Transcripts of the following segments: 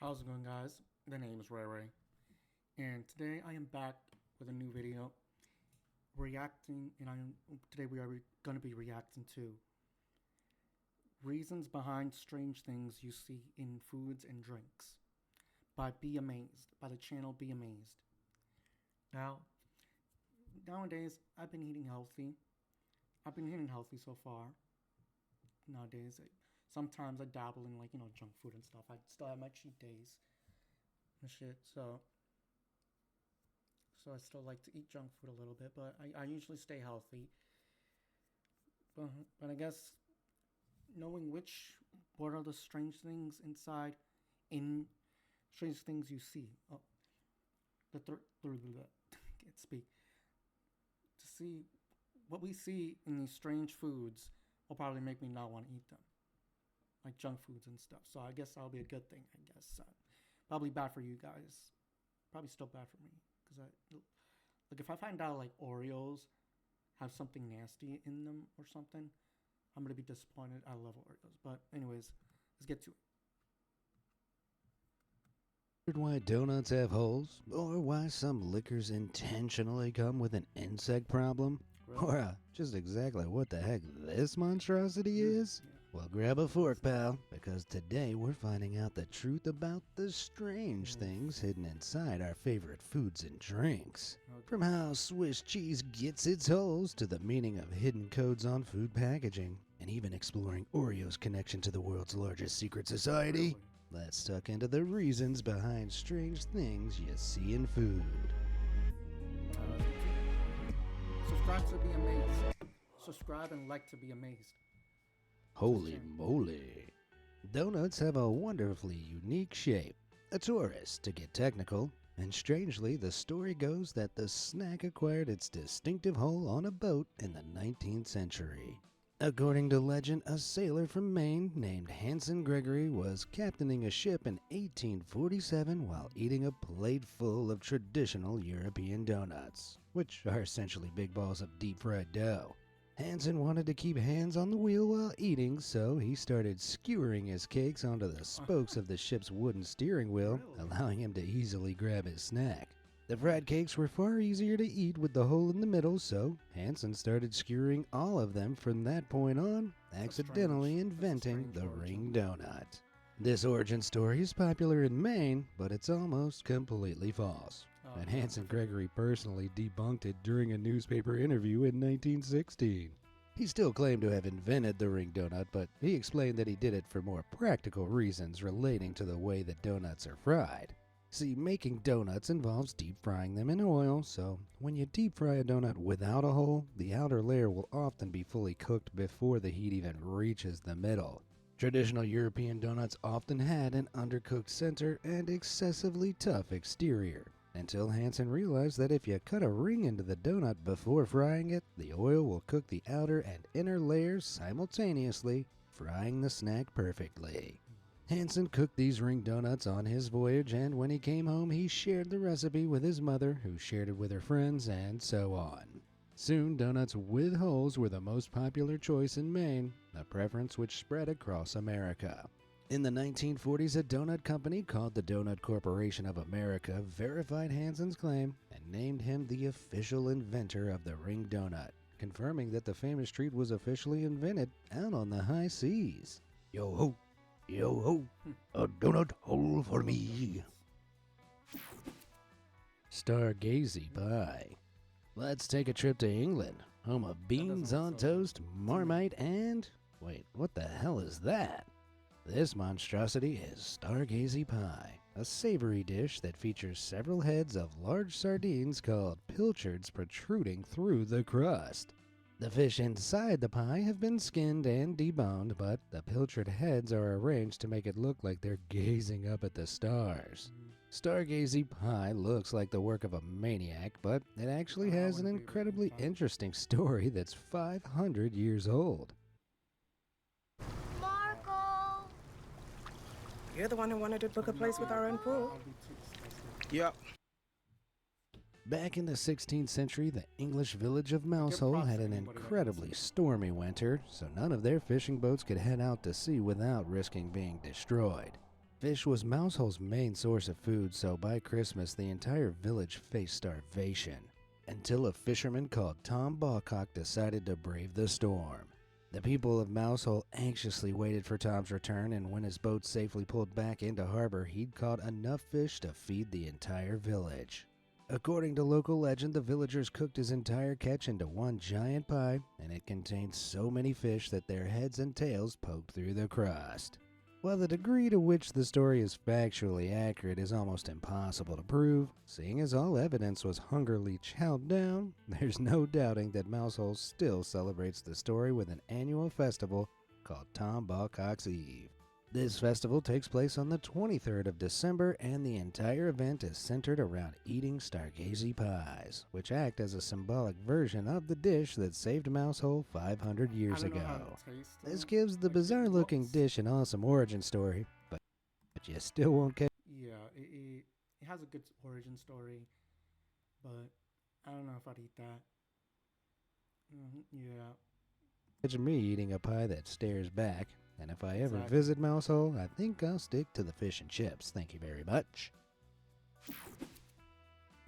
How's it going, guys? The name is Ray Ray, and today I am back with a new video reacting. Today we are going to be reacting to reasons behind strange things you see in foods and drinks by Be Amazed, by the channel Be Amazed. Now, nowadays I've been eating healthy. I've been eating healthy so far. Nowadays, sometimes I dabble in junk food and stuff. I still have my cheat days and shit. So I still like to eat junk food a little bit, but I usually stay healthy. But I guess knowing what are the strange things strange things you see. Oh, can't speak. To see what we see in these strange foods will probably make me not want to eat them, like junk foods and stuff. So I guess that'll be a good thing. I guess probably bad for you guys. Probably still bad for me because if I find out like Oreos have something nasty in them or something, I'm gonna be disappointed. I love Oreos, but anyways, let's get to it. Why donuts have holes, or why some liquors intentionally come with an insect problem, or just exactly what the heck this monstrosity is? Yeah. Well, grab a fork, pal, because today we're finding out the truth about the strange things hidden inside our favorite foods and drinks. Okay. From how Swiss cheese gets its holes to the meaning of hidden codes on food packaging, and even exploring Oreo's connection to the world's largest secret society. Really? Let's tuck into the reasons behind strange things you see in food. Subscribe to Be Amazed. Subscribe and like to Be Amazed. Holy moly! Donuts have a wonderfully unique shape, a torus to get technical, and strangely the story goes that the snack acquired its distinctive hole on a boat in the 19th century. According to legend, a sailor from Maine named Hanson Gregory was captaining a ship in 1847 while eating a plate full of traditional European donuts, which are essentially big balls of deep-fried dough. Hanson wanted to keep hands on the wheel while eating, so he started skewering his cakes onto the spokes of the ship's wooden steering wheel, allowing him to easily grab his snack. The fried cakes were far easier to eat with the hole in the middle, so Hanson started skewering all of them from that point on, accidentally inventing the ring donut. This origin story is popular in Maine, but it's almost completely false. And Hanson Gregory personally debunked it during a newspaper interview in 1916. He still claimed to have invented the ring donut, but he explained that he did it for more practical reasons relating to the way that donuts are fried. See, making donuts involves deep frying them in oil, so when you deep fry a donut without a hole, the outer layer will often be fully cooked before the heat even reaches the middle. Traditional European donuts often had an undercooked center and excessively tough exterior, until Hanson realized that if you cut a ring into the donut before frying it, the oil will cook the outer and inner layers simultaneously, frying the snack perfectly. Hanson cooked these ring donuts on his voyage, and when he came home he shared the recipe with his mother, who shared it with her friends, and so on. Soon donuts with holes were the most popular choice in Maine, a preference which spread across America. In the 1940s, a donut company called the Donut Corporation of America verified Hanson's claim and named him the official inventor of the ring donut, confirming that the famous treat was officially invented out on the high seas. Yo ho! Yo ho, a donut hole for me. Stargazy pie. Let's take a trip to England, home of beans on toast, Marmite, and... wait, what the hell is that? This monstrosity is Stargazy pie, a savory dish that features several heads of large sardines called pilchards protruding through the crust. The fish inside the pie have been skinned and deboned, but the pilchard heads are arranged to make it look like they're gazing up at the stars. Stargazy pie looks like the work of a maniac, but it actually has an incredibly interesting story that's 500 years old. Marco! You're the one who wanted to book a place with our own pool. Yep. Back in the 16th century, the English village of Mousehole had an incredibly stormy winter, so none of their fishing boats could head out to sea without risking being destroyed. Fish was Mousehole's main source of food, so by Christmas the entire village faced starvation, until a fisherman called Tom Bawcock decided to brave the storm. The people of Mousehole anxiously waited for Tom's return, and when his boat safely pulled back into harbor, he'd caught enough fish to feed the entire village. According to local legend, the villagers cooked his entire catch into one giant pie, and it contained so many fish that their heads and tails poked through the crust. While the degree to which the story is factually accurate is almost impossible to prove, seeing as all evidence was hungrily chowed down, there's no doubting that Mousehole still celebrates the story with an annual festival called Tom Bawcock's Eve. This festival takes place on the 23rd of December, and the entire event is centered around eating Stargazy pies, which act as a symbolic version of the dish that saved Mousehole 500 years I don't know how ago. to taste This them. gives the Like, bizarre-looking looks- dish an awesome origin story, but you still won't catch Yeah, it has a good origin story, but I don't know if I'd eat that. Yeah. me eating a pie that stares back, and if I ever Exactly. visit Mousehole, I think I'll stick to the fish and chips. Thank you very much.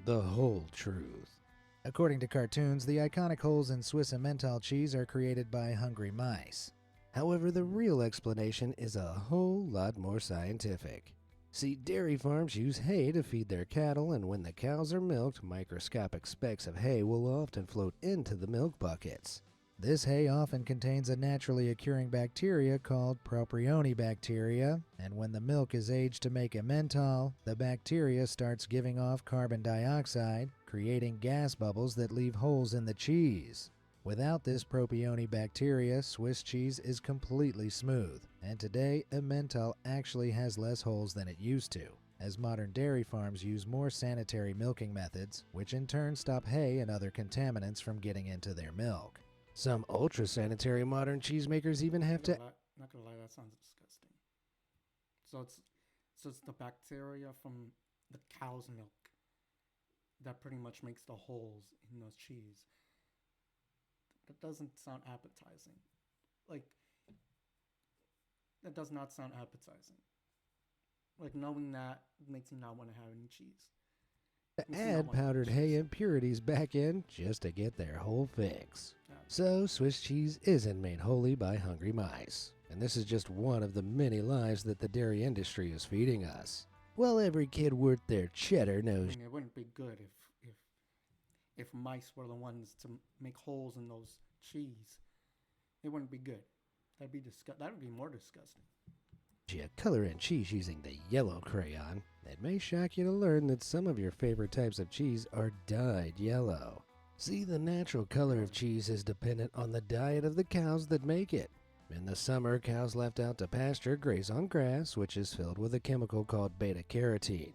The whole truth. According to cartoons, the iconic holes in Swiss Emmental cheese are created by hungry mice. However, the real explanation is a whole lot more scientific. See, dairy farms use hay to feed their cattle, and when the cows are milked, microscopic specks of hay will often float into the milk buckets. This hay often contains a naturally occurring bacteria called Propionibacteria, and when the milk is aged to make Emmental, the bacteria starts giving off carbon dioxide, creating gas bubbles that leave holes in the cheese. Without this Propionibacteria, Swiss cheese is completely smooth, and today Emmental actually has less holes than it used to, as modern dairy farms use more sanitary milking methods, which in turn stop hay and other contaminants from getting into their milk. Some ultra-sanitary modern cheesemakers even have to... Not gonna lie, that sounds disgusting. So it's the bacteria from the cow's milk that pretty much makes the holes in those cheese. That doesn't sound appetizing. Like, that does not sound appetizing. Like, knowing that makes me not want to have any cheese. Makes me not add wanna have powdered cheese. hay impurities back in just to get their whole fix. Yeah. So, Swiss cheese isn't made wholly by hungry mice. And this is just one of the many lies that the dairy industry is feeding us. Well, every kid worth their cheddar I knows mean, it wouldn't be good if mice were the ones to make holes in those cheese. It wouldn't be good. That would be more disgusting. you color in cheese using the yellow crayon. It may shock you to learn that some of your favorite types of cheese are dyed yellow. See, the natural color of cheese is dependent on the diet of the cows that make it. In the summer, cows left out to pasture graze on grass, which is filled with a chemical called beta-carotene.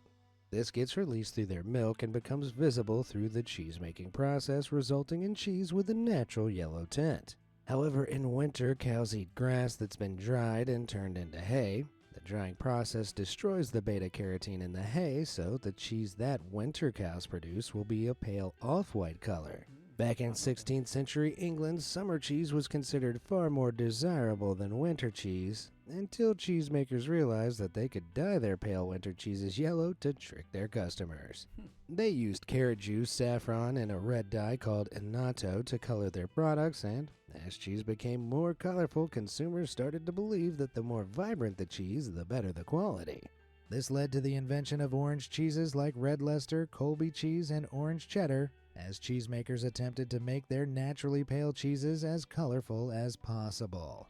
This gets released through their milk and becomes visible through the cheese-making process, resulting in cheese with a natural yellow tint. However, in winter, cows eat grass that's been dried and turned into hay. The drying process destroys the beta-carotene in the hay, so the cheese that winter cows produce will be a pale off-white color. Back in 16th century England, summer cheese was considered far more desirable than winter cheese, until cheesemakers realized that they could dye their pale winter cheeses yellow to trick their customers. They used carrot juice, saffron, and a red dye called annatto to color their products, and as cheese became more colorful, consumers started to believe that the more vibrant the cheese, the better the quality. This led to the invention of orange cheeses like Red Leicester, Colby cheese, and orange cheddar, as cheesemakers attempted to make their naturally pale cheeses as colorful as possible.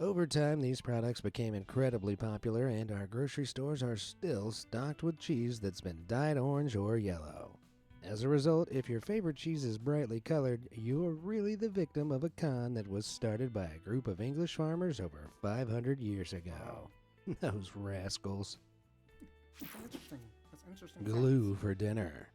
Over time, these products became incredibly popular, and our grocery stores are still stocked with cheese that's been dyed orange or yellow. As a result, if your favorite cheese is brightly colored, you're really the victim of a con that was started by a group of English farmers over 500 years ago. Those rascals. That's interesting. That's interesting. Glue for dinner.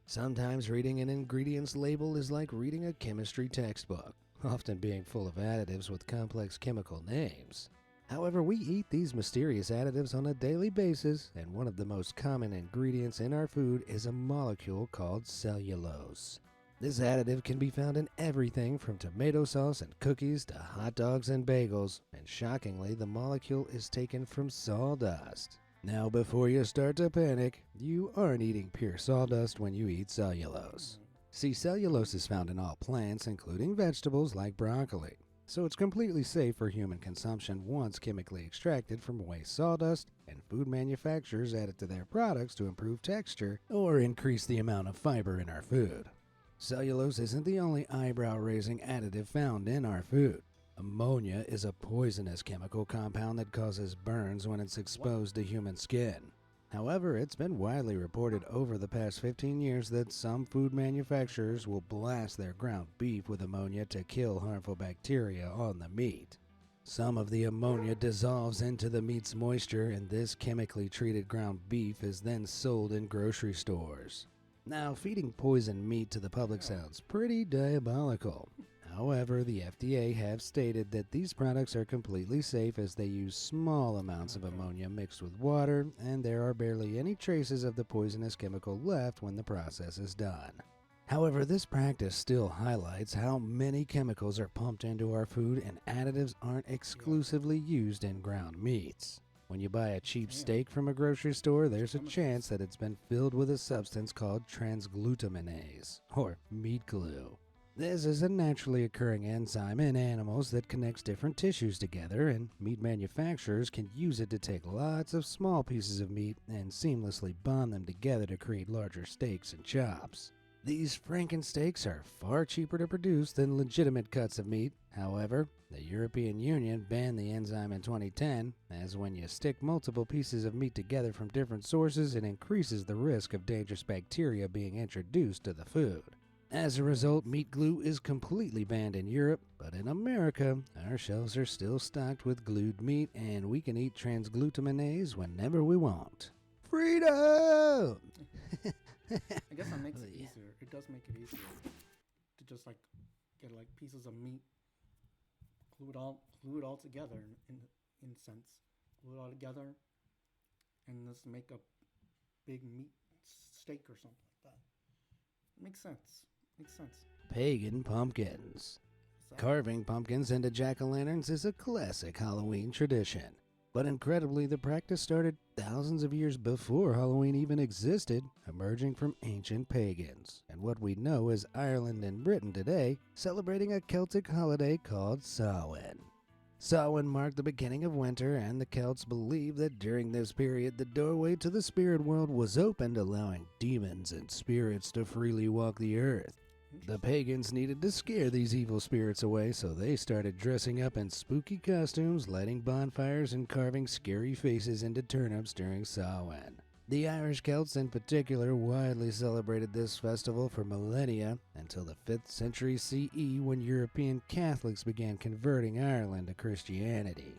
Sometimes reading an ingredients label is like reading a chemistry textbook, often being full of additives with complex chemical names. However, we eat these mysterious additives on a daily basis, and one of the most common ingredients in our food is a molecule called cellulose. This additive can be found in everything from tomato sauce and cookies to hot dogs and bagels, and shockingly, the molecule is taken from sawdust. Now, before you start to panic, you aren't eating pure sawdust when you eat cellulose. See, cellulose is found in all plants, including vegetables like broccoli. So it's completely safe for human consumption once chemically extracted from waste sawdust, and food manufacturers add it to their products to improve texture or increase the amount of fiber in our food. Cellulose isn't the only eyebrow-raising additive found in our food. Ammonia is a poisonous chemical compound that causes burns when it's exposed to human skin. However, it's been widely reported over the past 15 years that some food manufacturers will blast their ground beef with ammonia to kill harmful bacteria on the meat. Some of the ammonia dissolves into the meat's moisture, and this chemically treated ground beef is then sold in grocery stores. Now, feeding poisoned meat to the public sounds pretty diabolical. However, the FDA have stated that these products are completely safe as they use small amounts of ammonia mixed with water, and there are barely any traces of the poisonous chemical left when the process is done. However, this practice still highlights how many chemicals are pumped into our food, and additives aren't exclusively used in ground meats. When you buy a cheap steak from a grocery store, there's a chance that it's been filled with a substance called transglutaminase, or meat glue. This is a naturally occurring enzyme in animals that connects different tissues together, and meat manufacturers can use it to take lots of small pieces of meat and seamlessly bond them together to create larger steaks and chops. These Frankensteaks are far cheaper to produce than legitimate cuts of meat. However, the European Union banned the enzyme in 2010, as when you stick multiple pieces of meat together from different sources, it increases the risk of dangerous bacteria being introduced to the food. As a result, meat glue is completely banned in Europe, but in America, our shelves are still stocked with glued meat, and we can eat transglutaminase whenever we want. Freedom! I guess that makes it easier. It does make it easier to just like get like pieces of meat, glue it all together in sense, glue it all together, and just make a big meat steak or something like that. Makes sense. Makes sense. Pagan pumpkins. Carving pumpkins into jack-o'-lanterns is a classic Halloween tradition. But incredibly, the practice started thousands of years before Halloween even existed, emerging from ancient pagans, and what we know as Ireland and Britain today, celebrating a Celtic holiday called Samhain. Samhain marked the beginning of winter, and the Celts believed that during this period the doorway to the spirit world was opened, allowing demons and spirits to freely walk the earth. The pagans needed to scare these evil spirits away, so they started dressing up in spooky costumes, lighting bonfires, and carving scary faces into turnips during Samhain. The Irish Celts in particular widely celebrated this festival for millennia, until the 5th century CE, when European Catholics began converting Ireland to Christianity.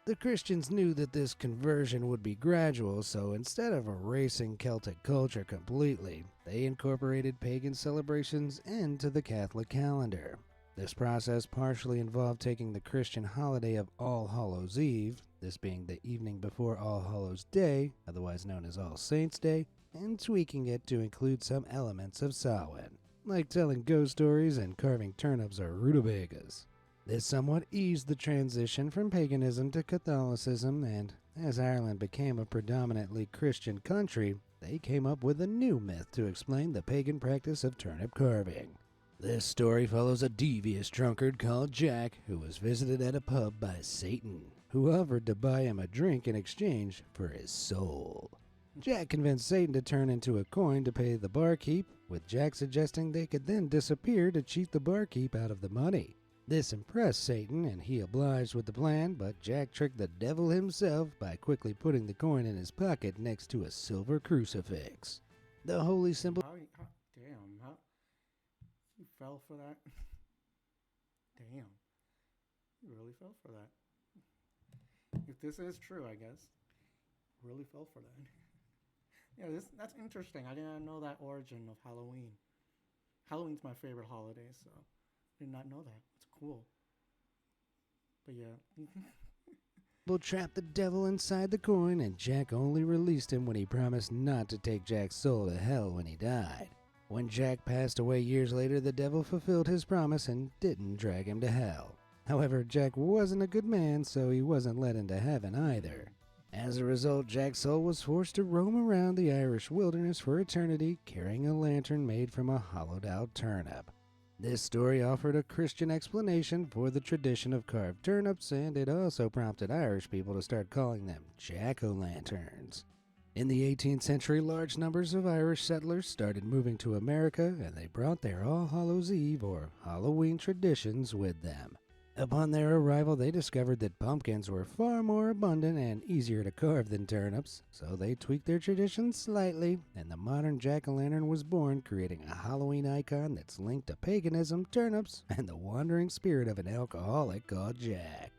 The Christians knew that this conversion would be gradual, so instead of erasing Celtic culture completely, they incorporated pagan celebrations into the Catholic calendar. This process partially involved taking the Christian holiday of All Hallows Eve, this being the evening before All Hallows Day, otherwise known as All Saints' Day, and tweaking it to include some elements of Samhain, like telling ghost stories and carving turnips or rutabagas. This somewhat eased the transition from paganism to Catholicism, and as Ireland became a predominantly Christian country, they came up with a new myth to explain the pagan practice of turnip carving. This story follows a devious drunkard called Jack, who was visited at a pub by Satan, who offered to buy him a drink in exchange for his soul. Jack convinced Satan to turn into a coin to pay the barkeep, with Jack suggesting they could then disappear to cheat the barkeep out of the money. This impressed Satan, and he obliged with the plan, but Jack tricked the devil himself by quickly putting the coin in his pocket next to a silver crucifix. The holy symbol... Damn, you fell for that? Damn. You really fell for that. If this is true, I guess. Really fell for that. Yeah, that's interesting. I didn't know that origin of Halloween. Halloween's my favorite holiday, so I did not know that. It's cool. But yeah. Trapped the devil inside the coin, and Jack only released him when he promised not to take Jack's soul to hell when he died. When Jack passed away years later, the devil fulfilled his promise and didn't drag him to hell. However, Jack wasn't a good man, so he wasn't let into heaven either. As a result, Jack Soul was forced to roam around the Irish wilderness for eternity, carrying a lantern made from a hollowed-out turnip. This story offered a Christian explanation for the tradition of carved turnips, and it also prompted Irish people to start calling them jack-o'-lanterns. In the 18th century, large numbers of Irish settlers started moving to America, and they brought their All Hallows Eve or Halloween traditions with them. Upon their arrival, they discovered that pumpkins were far more abundant and easier to carve than turnips, so they tweaked their traditions slightly, and the modern jack-o'-lantern was born, creating a Halloween icon that's linked to paganism, turnips, and the wandering spirit of an alcoholic called Jack.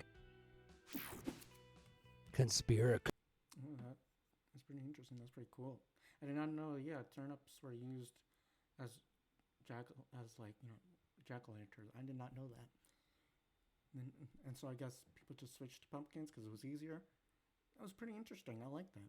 Conspiracy. That's pretty interesting. That's pretty cool. I did not know. Yeah, turnips were used as jack-o'-lantern. I did not know that. And so I guess people just switched to pumpkins because it was easier. That was pretty interesting. I like that.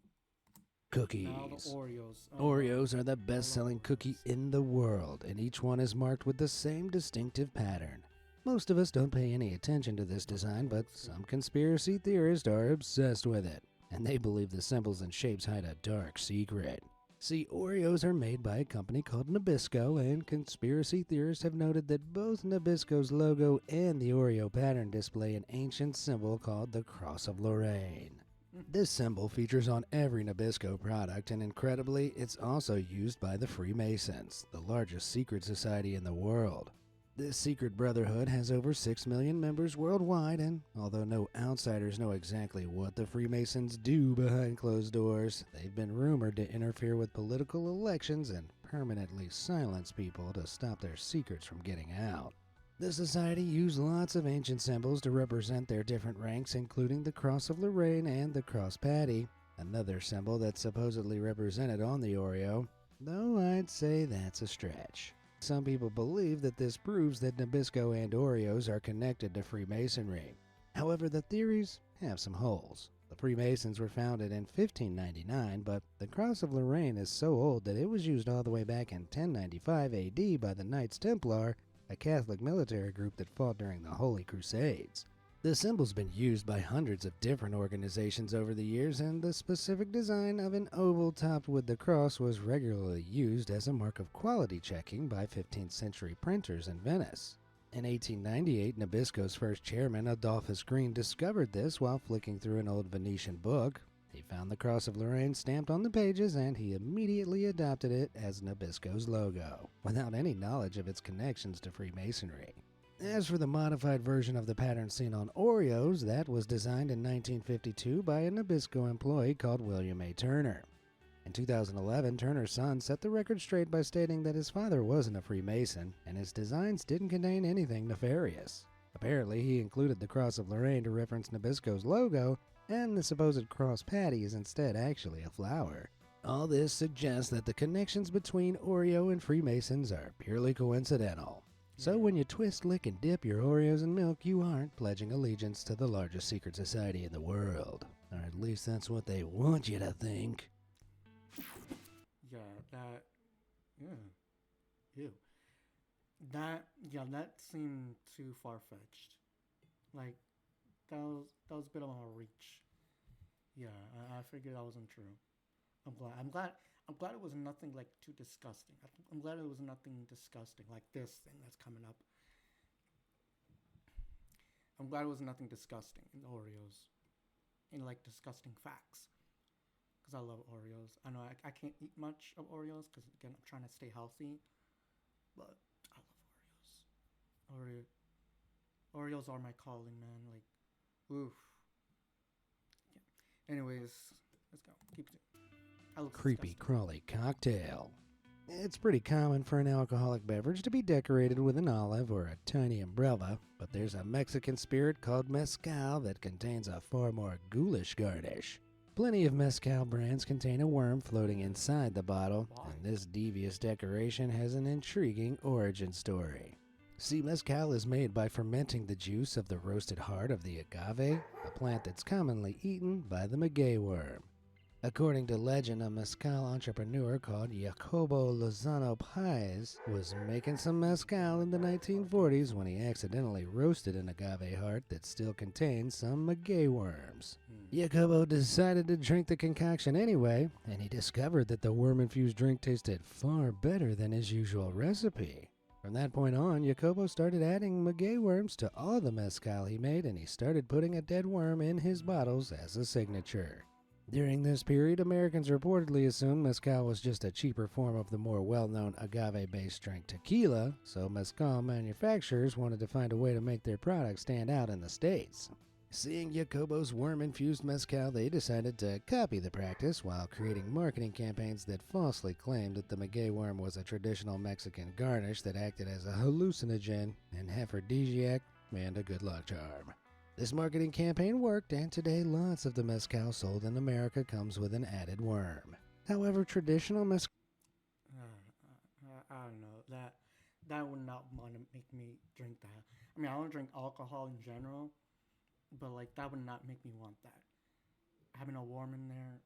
Cookies. Now the Oreos. Oreos are the best-selling cookie in the world, and each one is marked with the same distinctive pattern. Most of us don't pay any attention to this design, but some conspiracy theorists are obsessed with it, and they believe the symbols and shapes hide a dark secret. See, Oreos are made by a company called Nabisco, and conspiracy theorists have noted that both Nabisco's logo and the Oreo pattern display an ancient symbol called the Cross of Lorraine. This symbol features on every Nabisco product, and incredibly, it's also used by the Freemasons, the largest secret society in the world. This secret brotherhood has over 6 million members worldwide, and although no outsiders know exactly what the Freemasons do behind closed doors, they've been rumored to interfere with political elections and permanently silence people to stop their secrets from getting out. The society used lots of ancient symbols to represent their different ranks, including the Cross of Lorraine and the Cross Patty, another symbol that's supposedly represented on the Oreo, though I'd say that's a stretch. Some people believe that this proves that Nabisco and Oreos are connected to Freemasonry. However, the theories have some holes. The Freemasons were founded in 1599, but the Cross of Lorraine is so old that it was used all the way back in 1095 AD by the Knights Templar, a Catholic military group that fought during the Holy Crusades. The symbol's been used by hundreds of different organizations over the years, and the specific design of an oval topped with the cross was regularly used as a mark of quality checking by 15th century printers in Venice. In 1898, Nabisco's first chairman, Adolphus Green, discovered this while flicking through an old Venetian book. He found the Cross of Lorraine stamped on the pages, and he immediately adopted it as Nabisco's logo, without any knowledge of its connections to Freemasonry. As for the modified version of the pattern seen on Oreos, that was designed in 1952 by a Nabisco employee called William A. Turner. In 2011, Turner's son set the record straight by stating that his father wasn't a Freemason, and his designs didn't contain anything nefarious. Apparently, he included the Cross of Lorraine to reference Nabisco's logo, and the supposed cross patty is instead actually a flower. All this suggests that the connections between Oreo and Freemasons are purely coincidental. So when you twist, lick, and dip your Oreos in milk, you aren't pledging allegiance to the largest secret society in the world. Or at least that's what they want you to think. That seemed too far-fetched. Like, that was a bit of a reach. Yeah, I figured that wasn't true. I'm glad it was nothing like too disgusting. I'm glad it was nothing disgusting like this thing that's coming up. I'm glad it was nothing disgusting in the Oreos, in like disgusting facts. Because I love Oreos. I know I can't eat much of Oreos because again I'm trying to stay healthy, but I love Oreos. Oreos are my calling, man. Like, oof. Yeah. Anyways, let's go. Keep it. Creepy Disgusting. crawly cocktail. It's pretty common for an alcoholic beverage to be decorated with an olive or a tiny umbrella, but there's a Mexican spirit called mezcal that contains a far more ghoulish garnish. Plenty of mezcal brands contain a worm floating inside the bottle, and this devious decoration has an intriguing origin story. See, mezcal is made by fermenting the juice of the roasted heart of the agave, a plant that's commonly eaten by the maguey worm. According to legend, a mezcal entrepreneur called Jacobo Lozano Paez was making some mezcal in the 1940s when he accidentally roasted an agave heart that still contained some maguey worms. Jacobo decided to drink the concoction anyway, and he discovered that the worm-infused drink tasted far better than his usual recipe. From that point on, Jacobo started adding maguey worms to all the mezcal he made, and he started putting a dead worm in his bottles as a signature. During this period, Americans reportedly assumed mezcal was just a cheaper form of the more well-known agave-based drink tequila, so mezcal manufacturers wanted to find a way to make their product stand out in the States. Seeing Jacobo's worm-infused mezcal, they decided to copy the practice while creating marketing campaigns that falsely claimed that the maguey worm was a traditional Mexican garnish that acted as a hallucinogen, an aphrodisiac, and a good luck charm. This marketing campaign worked, and today lots of the mezcal sold in America comes with an added worm. However, traditional mezcal... I don't know. That would not want to make me drink that. I mean, I don't drink alcohol in general, but like that would not make me want that. Having a worm in there,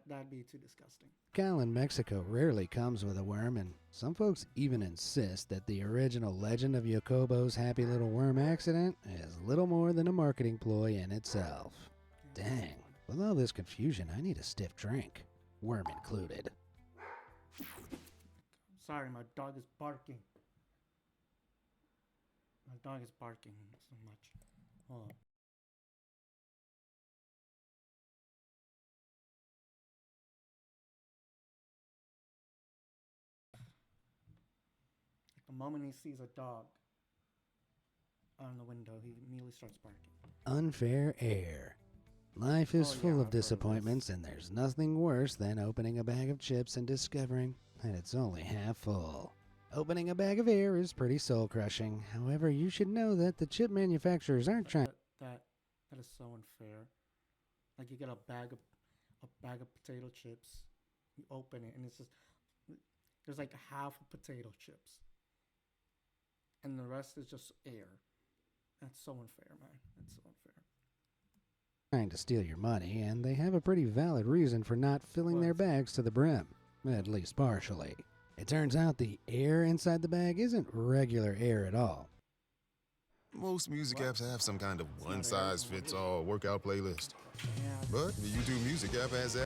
that'd be too disgusting. Mezcal in Mexico rarely comes with a worm, and some folks even insist that the original legend of Jacobo's happy little worm accident is little more than a marketing ploy in itself. Dang, with all this confusion, I need a stiff drink, worm included. Sorry, my dog is barking. My dog is barking so much. Hold on. The moment he sees a dog on the window, he immediately starts barking. Unfair air. Life is full I've of heard of disappointments, and there's nothing worse than opening a bag of chips and discovering that it's only half full. Opening a bag of air is pretty soul-crushing. However, you should know that the chip manufacturers aren't trying... That is so unfair. Like you get a bag of potato chips, you open it, and it's just there's like half of potato chips, and the rest is just air. That's so unfair, man. That's so unfair. trying to steal your money, and they have a pretty valid reason for not filling their bags to the brim, at least partially. It turns out the air inside the bag isn't regular air at all. Most music apps have some kind of one-size-fits-all workout playlist. But the YouTube Music app has that.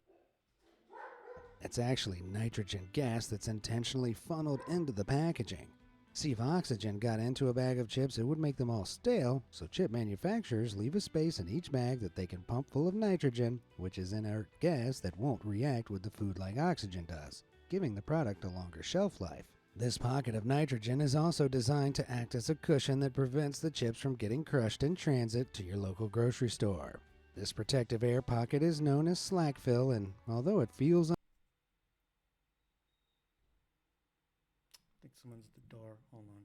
It's actually nitrogen gas that's intentionally funneled into the packaging. See, if oxygen got into a bag of chips, it would make them all stale, so chip manufacturers leave a space in each bag that they can pump full of nitrogen, which is inert gas that won't react with the food like oxygen does, giving the product a longer shelf life. This pocket of nitrogen is also designed to act as a cushion that prevents the chips from getting crushed in transit to your local grocery store. This protective air pocket is known as slack fill, and although it feels... I think someone's at the door. Hold on.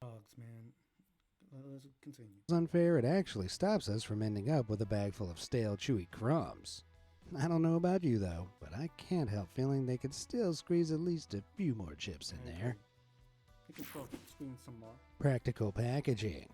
Dogs, man. Let's continue. unfair, it actually stops us from ending up with a bag full of stale, chewy crumbs. I don't know about you, though, but I can't help feeling they could still squeeze at least a few more chips in there. You can still squeeze some more. Practical packaging.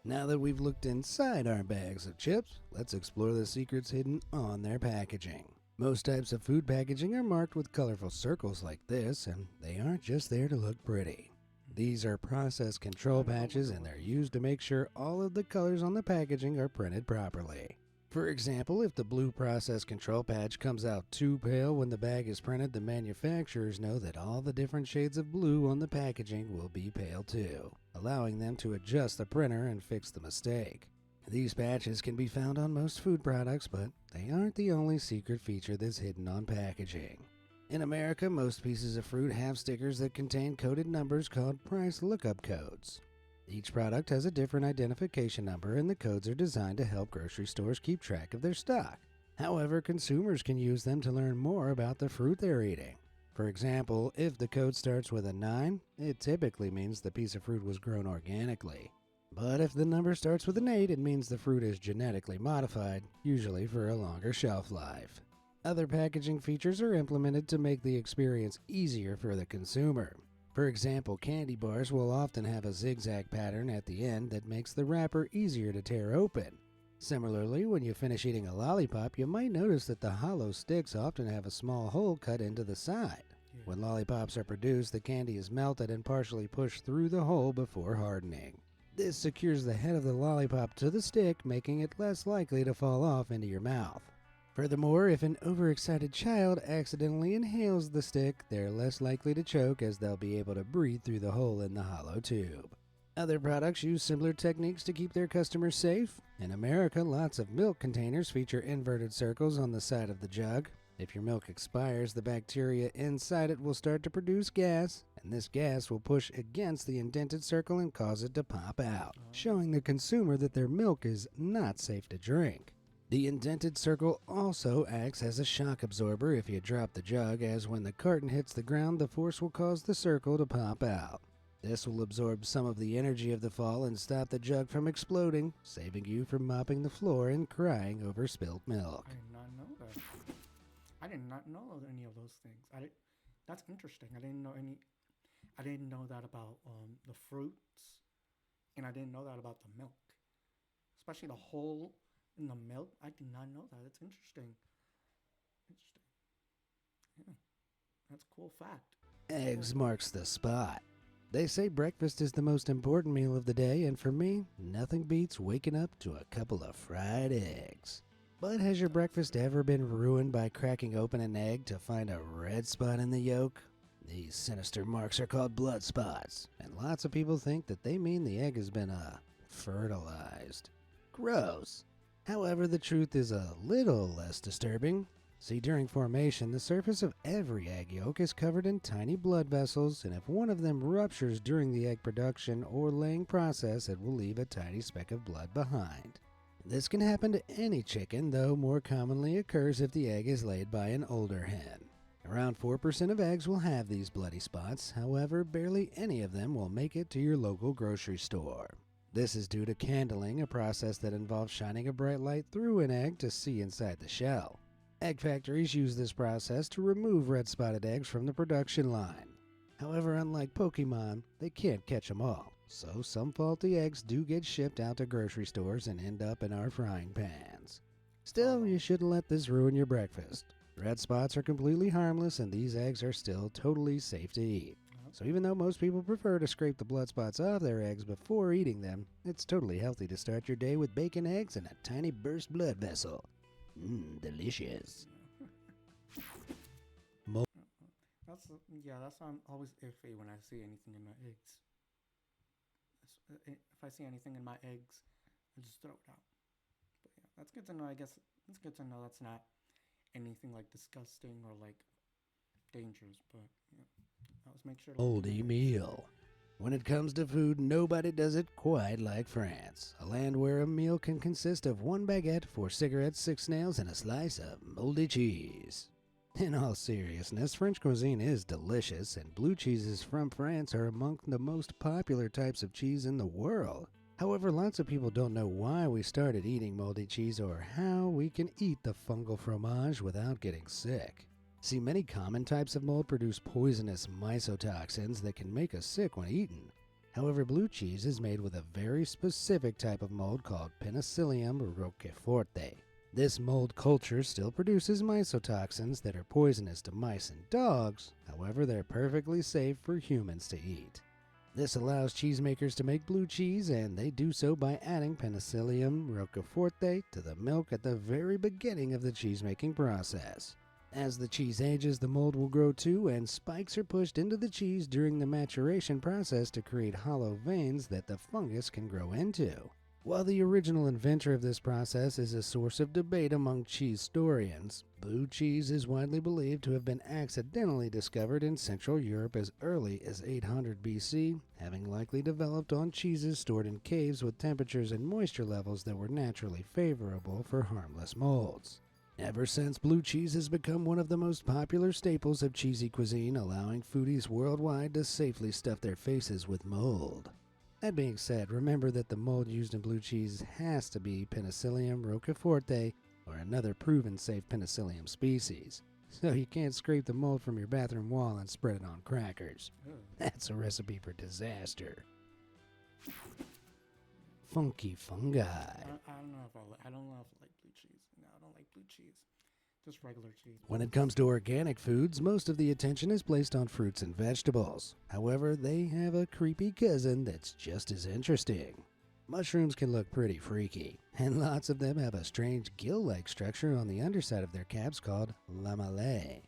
Now that we've looked inside our bags of chips, let's explore the secrets hidden on their packaging. Most types of food packaging are marked with colorful circles like this, and they aren't just there to look pretty. These are process control patches, and they're used to make sure all of the colors on the packaging are printed properly. For example, if the blue process control patch comes out too pale when the bag is printed, the manufacturers know that all the different shades of blue on the packaging will be pale too, allowing them to adjust the printer and fix the mistake. These patches can be found on most food products, but they aren't the only secret feature that's hidden on packaging. In America, most pieces of fruit have stickers that contain coded numbers called price lookup codes. Each product has a different identification number, and the codes are designed to help grocery stores keep track of their stock. However, consumers can use them to learn more about the fruit they're eating. For example, if the code starts with a 9, it typically means the piece of fruit was grown organically. But if the number starts with an 8, it means the fruit is genetically modified, usually for a longer shelf life. Other packaging features are implemented to make the experience easier for the consumer. For example, candy bars will often have a zigzag pattern at the end that makes the wrapper easier to tear open. Similarly, when you finish eating a lollipop, you might notice that the hollow sticks often have a small hole cut into the side. When lollipops are produced, the candy is melted and partially pushed through the hole before hardening. This secures the head of the lollipop to the stick, making it less likely to fall off into your mouth. Furthermore, if an overexcited child accidentally inhales the stick, they're less likely to choke as they'll be able to breathe through the hole in the hollow tube. Other products use similar techniques to keep their customers safe. In America, lots of milk containers feature inverted circles on the side of the jug. If your milk expires, the bacteria inside it will start to produce gas, and this gas will push against the indented circle and cause it to pop out, showing the consumer that their milk is not safe to drink. The indented circle also acts as a shock absorber if you drop the jug, as when the carton hits the ground, the force will cause the circle to pop out. This will absorb some of the energy of the fall and stop the jug from exploding, saving you from mopping the floor and crying over spilt milk. I did not know that. I did not know any of those things. That's interesting. I didn't know that about the fruits, and I didn't know that about the milk, especially the hole in the milk. I did not know that. It's interesting. Yeah, that's a cool fact. Eggs marks the spot. They say breakfast is the most important meal of the day, and for me, nothing beats waking up to a couple of fried eggs. But has your breakfast ever been ruined by cracking open an egg to find a red spot in the yolk? These sinister marks are called blood spots, and lots of people think that they mean the egg has been fertilized. Gross. However, the truth is a little less disturbing. See, during formation, the surface of every egg yolk is covered in tiny blood vessels, and if one of them ruptures during the egg production or laying process, it will leave a tiny speck of blood behind. This can happen to any chicken, though more commonly occurs if the egg is laid by an older hen. Around 4% of eggs will have these bloody spots. However, barely any of them will make it to your local grocery store. This is due to candling, a process that involves shining a bright light through an egg to see inside the shell. Egg factories use this process to remove red-spotted eggs from the production line. However, unlike Pokemon, they can't catch them all, so some faulty eggs do get shipped out to grocery stores and end up in our frying pans. Still, you shouldn't let this ruin your breakfast. Red spots are completely harmless, and these eggs are still totally safe to eat. So even though most people prefer to scrape the blood spots off their eggs before eating them, it's totally healthy to start your day with bacon, eggs, and a tiny burst blood vessel. Delicious. That's why I'm always iffy when I see anything in my eggs. If I see anything in my eggs, I just throw it out. But yeah, that's good to know. I guess it's good to know that's not anything like disgusting or like dangerous. But yeah, let's make sure. Moldy meal. When it comes to food, nobody does it quite like France, a land where a meal can consist of 1 baguette, 4 cigarettes, 6 snails, and a slice of moldy cheese. In all seriousness, French cuisine is delicious, and blue cheeses from France are among the most popular types of cheese in the world. However, lots of people don't know why we started eating moldy cheese or how we can eat the fungal fromage without getting sick. See, many common types of mold produce poisonous mycotoxins that can make us sick when eaten. However, blue cheese is made with a very specific type of mold called Penicillium roqueforti. This mold culture still produces mycotoxins that are poisonous to mice and dogs. However, they're perfectly safe for humans to eat. This allows cheesemakers to make blue cheese, and they do so by adding Penicillium roqueforte to the milk at the very beginning of the cheesemaking process. As the cheese ages, the mold will grow too, and spikes are pushed into the cheese during the maturation process to create hollow veins that the fungus can grow into. While the original inventor of this process is a source of debate among cheese historians, blue cheese is widely believed to have been accidentally discovered in Central Europe as early as 800 BC, having likely developed on cheeses stored in caves with temperatures and moisture levels that were naturally favorable for harmless molds. Ever since, blue cheese has become one of the most popular staples of cheesy cuisine, allowing foodies worldwide to safely stuff their faces with mold. That being said, remember that the mold used in blue cheese has to be Penicillium roqueforte or another proven safe Penicillium species. So you can't scrape the mold from your bathroom wall and spread it on crackers. That's a recipe for disaster. Funky fungi. I don't know if I don't know if I like blue cheese. No, I don't like blue cheese. Just regular cheese. When it comes to organic foods, most of the attention is placed on fruits and vegetables. However, they have a creepy cousin that's just as interesting. Mushrooms can look pretty freaky, and lots of them have a strange gill-like structure on the underside of their caps called lamellae.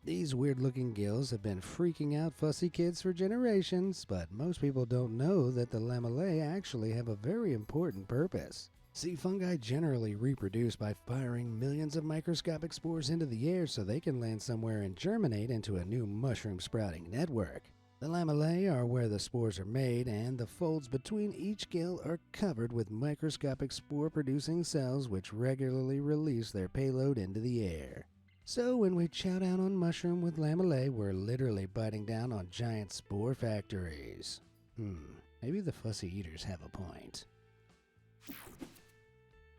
These weird-looking gills have been freaking out fussy kids for generations, but most people don't know that the lamellae actually have a very important purpose. See, fungi generally reproduce by firing millions of microscopic spores into the air so they can land somewhere and germinate into a new mushroom sprouting network. The lamellae are where the spores are made, and the folds between each gill are covered with microscopic spore-producing cells which regularly release their payload into the air. So when we chow down on mushroom with lamellae, we're literally biting down on giant spore factories. Maybe the fussy eaters have a point.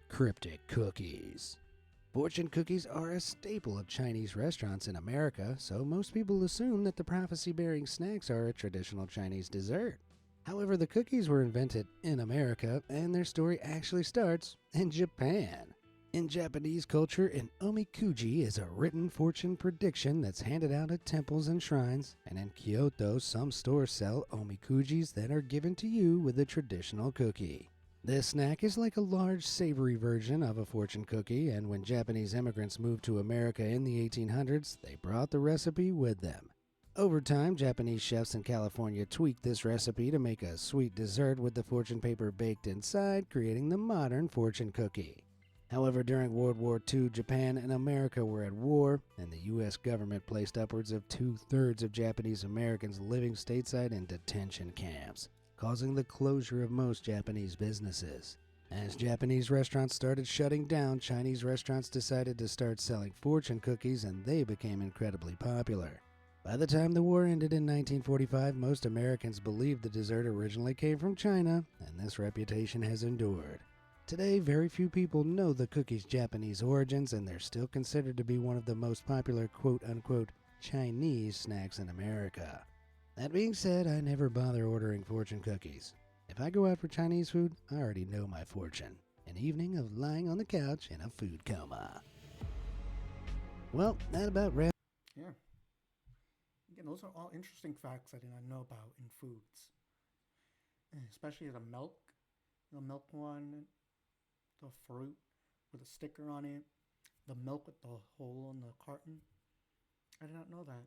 Cryptic cookies. Fortune cookies are a staple of Chinese restaurants in America, so most people assume that the prophecy-bearing snacks are a traditional Chinese dessert. However, the cookies were invented in America, and their story actually starts in Japan. In Japanese culture, an omikuji is a written fortune prediction that's handed out at temples and shrines, and in Kyoto, some stores sell omikujis that are given to you with a traditional cookie. This snack is like a large, savory version of a fortune cookie, and when Japanese immigrants moved to America in the 1800s, they brought the recipe with them. Over time, Japanese chefs in California tweaked this recipe to make a sweet dessert with the fortune paper baked inside, creating the modern fortune cookie. However, during World War II, Japan and America were at war, and the U.S. government placed upwards of 2/3 of Japanese Americans living stateside in detention camps, causing the closure of most Japanese businesses. As Japanese restaurants started shutting down, Chinese restaurants decided to start selling fortune cookies, and they became incredibly popular. By the time the war ended in 1945, most Americans believed the dessert originally came from China, and this reputation has endured. Today, very few people know the cookie's Japanese origins, and they're still considered to be one of the most popular quote-unquote Chinese snacks in America. That being said, I never bother ordering fortune cookies. If I go out for Chinese food, I already know my fortune. An evening of lying on the couch in a food coma. Well, that about wraps. Yeah. Again, those are all interesting facts I did not know about in foods. Especially the milk one, the fruit with a sticker on it, the milk with the hole in the carton. I did not know that.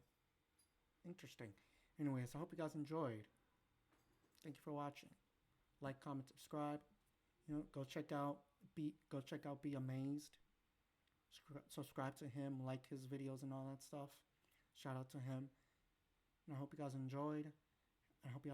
Interesting. Anyways, I hope you guys enjoyed. Thank you for watching. Like, comment, subscribe. Go check out Be Amazed. Subscribe to him, like his videos and all that stuff. Shout out to him. And I hope you guys enjoyed. I hope you